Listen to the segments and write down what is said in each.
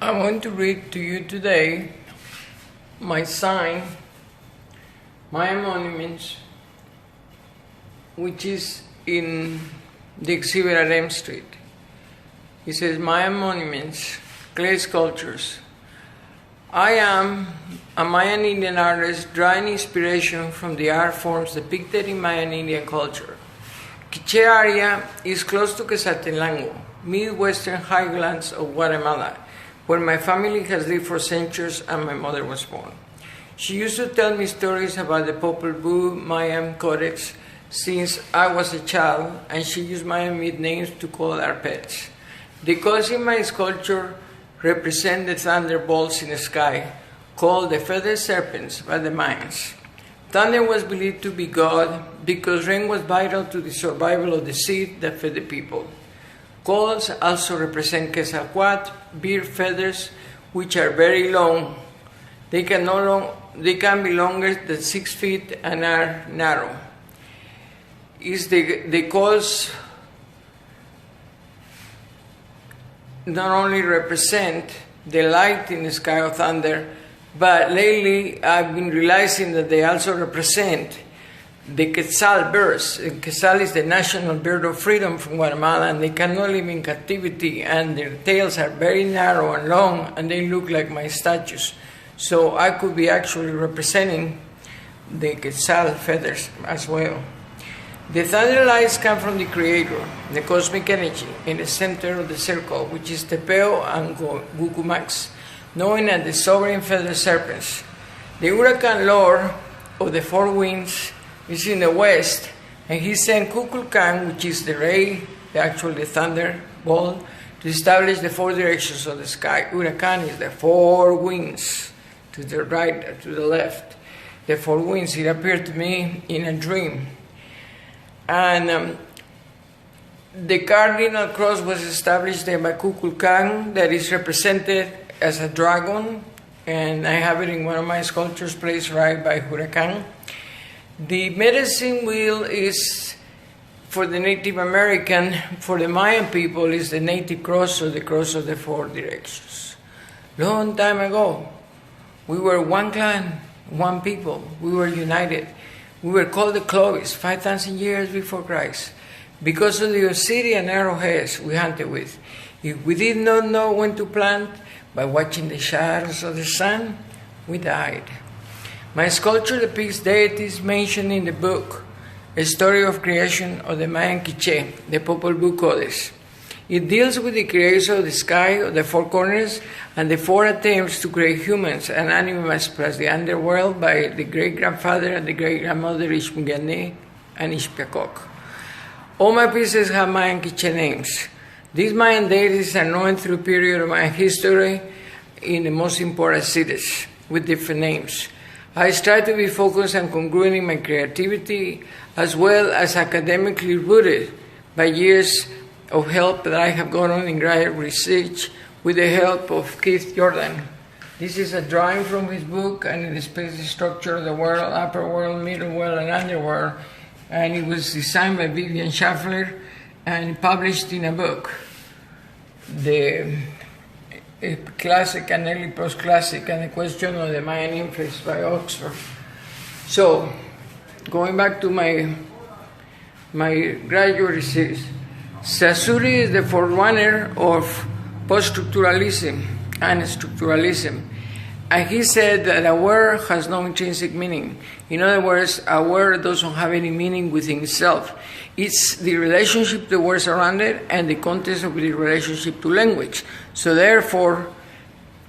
I'm going to read to you today my sign, Mayan Monuments, which is in the exhibit at M Street. It says, Mayan Monuments, clay sculptures. I am a Mayan Indian artist drawing inspiration from the art forms depicted in Mayan Indian culture. Quiché area is close to Quetzaltenango, midwestern highlands of Guatemala, where my family has lived for centuries and my mother was born. She used to tell me stories about the Popol Vuh Mayan Codex since I was a child, and she used Mayan myth names to call our pets. The colors in my sculpture represent the thunderbolts in the sky, called the feathered serpents by the Mayans. Thunder was believed to be God because rain was vital to the survival of the seed that fed the people. Colors also represent Quetzalcoatl, bird feathers, which are very long. They can be longer than 6 feet and are narrow. The colors not only represent the light in the sky of thunder, but lately I've been realizing that they also represent the Quetzal birds. Quetzal is the national bird of freedom from Guatemala, and they cannot live in captivity, and their tails are very narrow and long, and they look like my statues. So I could be actually representing the Quetzal feathers as well. The thunder lights come from the Creator, the cosmic energy, in the center of the circle, which is Tepeo and Gucumax, known as the sovereign feathered serpents. The Huracan Lord of the four winds is in the west, and he sent Kukulkan, which is the ray, the thunderbolt, to establish the four directions of the sky. Huracan is the four winds, to the right, to the left. The four winds, it appeared to me in a dream. And the cardinal cross was established there by Kukulkan, that is represented as a dragon, and I have it in one of my sculptures placed right by Huracan. The medicine wheel is for the Native American. For the Mayan people is the native cross, or the cross of the four directions. Long time ago, we were one clan, one people. We were united. We were called the Clovis 5,000 years before Christ because of the obsidian arrowheads we hunted with. If we did not know when to plant, by watching the shadows of the sun, we died. My sculpture depicts deities mentioned in the book, A Story of Creation of the Mayan Quiché, the Popol Vuh Codex. It deals with the creation of the sky, of the four corners, and the four attempts to create humans and animals plus the underworld by the great-grandfather and the great-grandmother Ishmugane and Ishpiakok. All my pieces have Mayan Quiché names. These Mayan deities are known through a period of Mayan history in the most important cities with different names. I strive to be focused and congruent in my creativity, as well as academically rooted by years of help that I have gotten in graduate research with the help of Keith Jordan. This is a drawing from his book, and it displays the structure of the world, upper world, middle world, and underworld. And it was designed by Vivian Schaffler and published in a book, the Classic and Early Post-Classic and the Question of the Mayan Influence by Oxford. So, going back to my graduate research, Saussure is the forerunner of post-structuralism and structuralism. And he said that a word has no intrinsic meaning. In other words, a word doesn't have any meaning within itself. It's the relationship to the words around it and the context of the relationship to language. So therefore,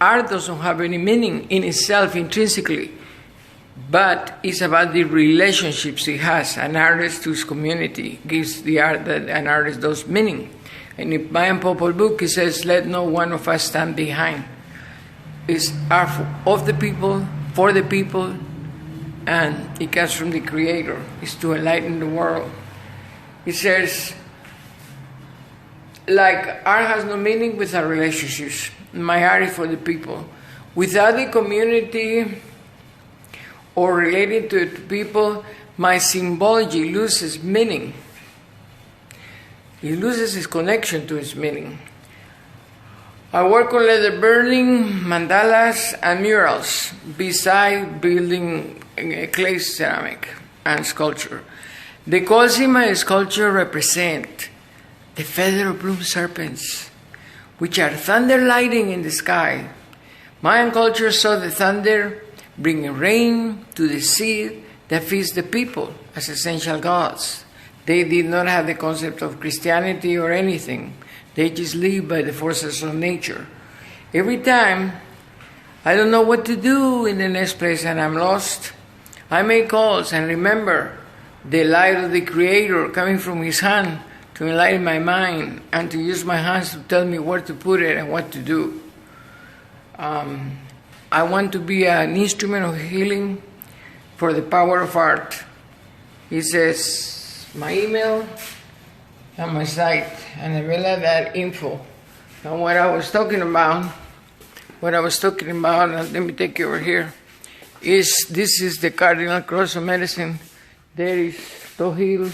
art doesn't have any meaning in itself intrinsically, but it's about the relationships it has. An artist to his community gives the art that an artist does meaning. And in Mayan Popol Vuh, it says, let no one of us stand behind. It's art of the people, for the people, and it comes from the Creator. It's to enlighten the world. It says, like art has no meaning without relationships. My art is for the people. Without the community or related to people, my symbology loses meaning. It loses its connection to its meaning. I work on leather burning, mandalas, and murals, beside building clay ceramic and sculpture. The colors in my sculpture represent the feather of blue serpents, which are thunder lightning in the sky. Mayan culture saw the thunder bringing rain to the seed that feeds the people as essential gods. They did not have the concept of Christianity or anything. They just live by the forces of nature. Every time I don't know what to do in the next place and I'm lost, I make calls and remember the light of the Creator coming from His hand to enlighten my mind and to use my hands to tell me where to put it and what to do. I want to be an instrument of healing for the power of art. He says, my email and my site, Anabella.info. And what I was talking about, let me take you over here, this is the cardinal cross of medicine. There is Tohil,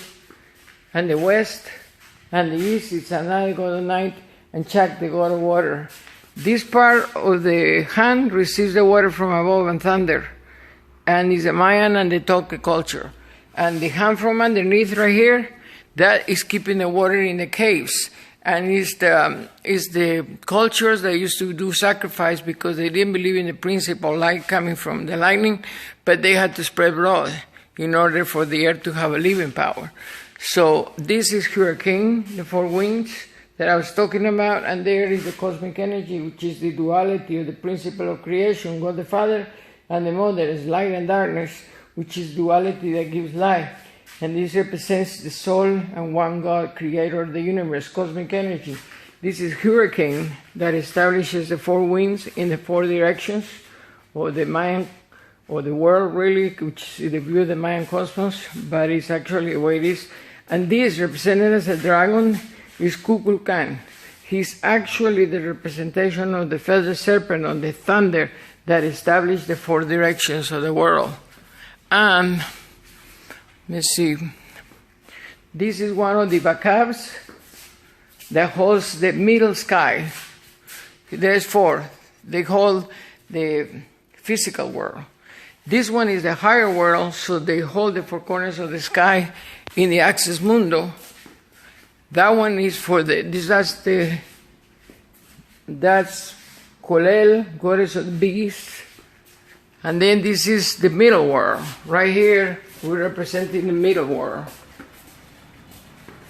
and the west, and the east is Anal, the god of night, and Chak, the god of water. This part of the hand receives the water from above and thunder, and is the Mayan and the Toltec culture. And the hand from underneath right here, that is keeping the water in the caves. And is the cultures that used to do sacrifice because they didn't believe in the principle light coming from the lightning, but they had to spread blood in order for the earth to have a living power. So this is hurricane, the four winds that I was talking about, and there is the cosmic energy, which is the duality of the principle of creation, God the Father and the Mother is light and darkness, which is duality that gives life. And this represents the soul and one God, creator of the universe, cosmic energy. This is hurricane that establishes the four winds in the four directions, or the Mayan, or the world really, which is the view of the Mayan cosmos, but it's actually the way it is. And this, represented as a dragon, is Kukulkan. He's actually the representation of the feather serpent on the thunder that established the four directions of the world. And let's see, this is one of the bacabs that holds the middle sky. There's four. They hold the physical world. This one is the higher world, so they hold the four corners of the sky in the axis mundo. That one is for that's Kolel, goddess of the beast. And then this is the middle world. Right here, we're representing the middle world.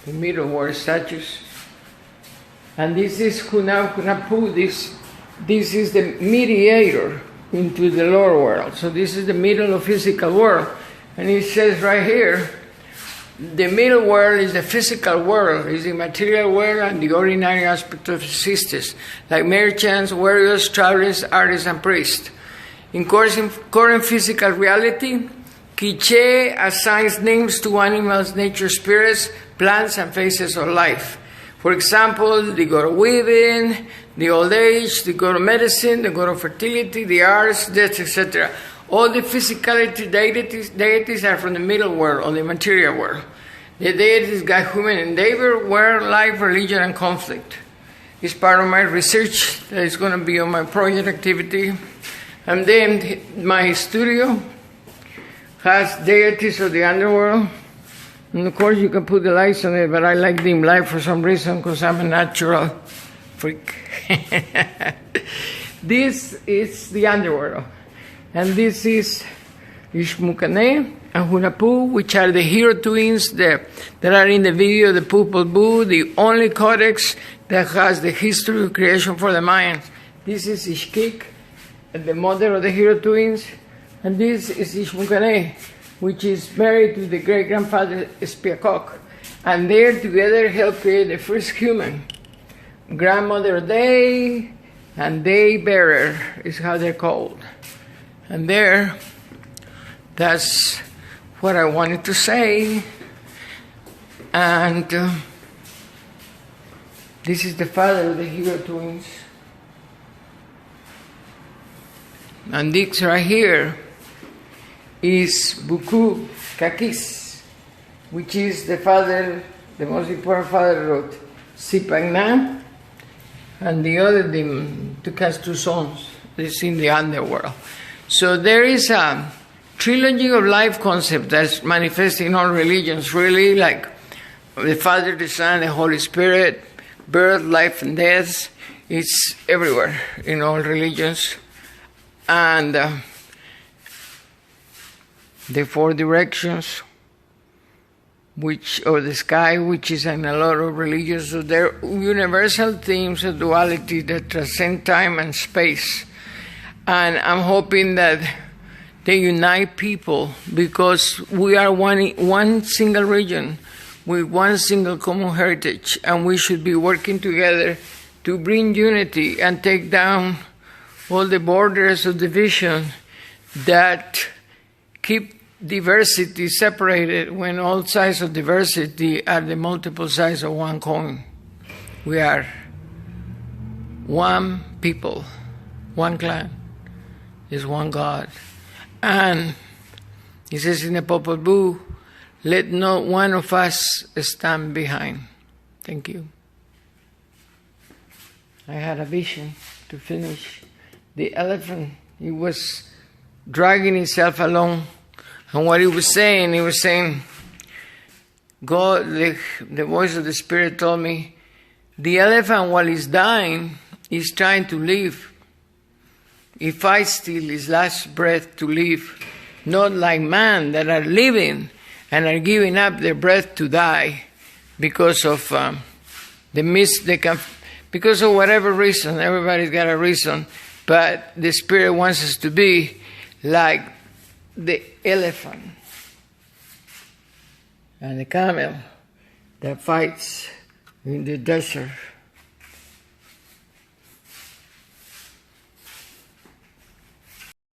The middle world statues. And this is Hunapu. This is the mediator into the lower world. So this is the middle of physical world. And it says right here, the middle world is the physical world, is the material world and the ordinary aspect of existence, like merchants, warriors, travelers, artists, and priests. In current physical reality, Quiche assigns names to animals, nature, spirits, plants, and phases of life. For example, the god of weaving, the old age, the god of medicine, the god of fertility, the arts, death, etc. All the physicality deities are from the middle world, or the material world. The deities guide human endeavor, world, life, religion, and conflict. It's part of my research that is going to be on my project activity. And then my studio has deities of the underworld. And of course you can put the lights on it, but I like dim light for some reason because I'm a natural freak. This is the underworld. And this is Ishmukane and Hunapu, which are the hero twins that are in the video, the Popol Vuh, the only codex that has the history of creation for the Mayans. This is Ishkik, the mother of the hero twins, and this is Ishmukane, which is married to the great-grandfather Spiakok. And they together helped create the first human. Grandmother Day and Day Bearer is how they're called. And there, that's what I wanted to say. And this is the father of the hero twins. And this right here is Buku Kakis, which is the father, the most important father of Sipagna, and the other demon took us two sons. It's in the underworld. So there is a trilogy of life concept that's manifesting in all religions, really, like the Father, the Son, the Holy Spirit, birth, life, and death. It's everywhere in all religions. And the four directions, or the sky, which is in a lot of religions. So they're universal themes of duality that transcend time and space. And I'm hoping that they unite people, because we are one single region with one single common heritage, and we should be working together to bring unity and take down all the borders of division that keep diversity separated, when all sides of diversity are the multiple sides of one coin. We are one people, one clan, is one God. And he says in the Popol Vuh, let not one of us stand behind. Thank you. I had a vision to finish. The elephant, he was dragging himself along. And what he was saying, God, the voice of the Spirit told me, the elephant, while he's dying, is trying to live. He fights till his last breath to live. Not like man that are living and are giving up their breath to die because of because of whatever reason. Everybody's got a reason, but the Spirit wants us to be like the elephant and the camel that fights in the desert.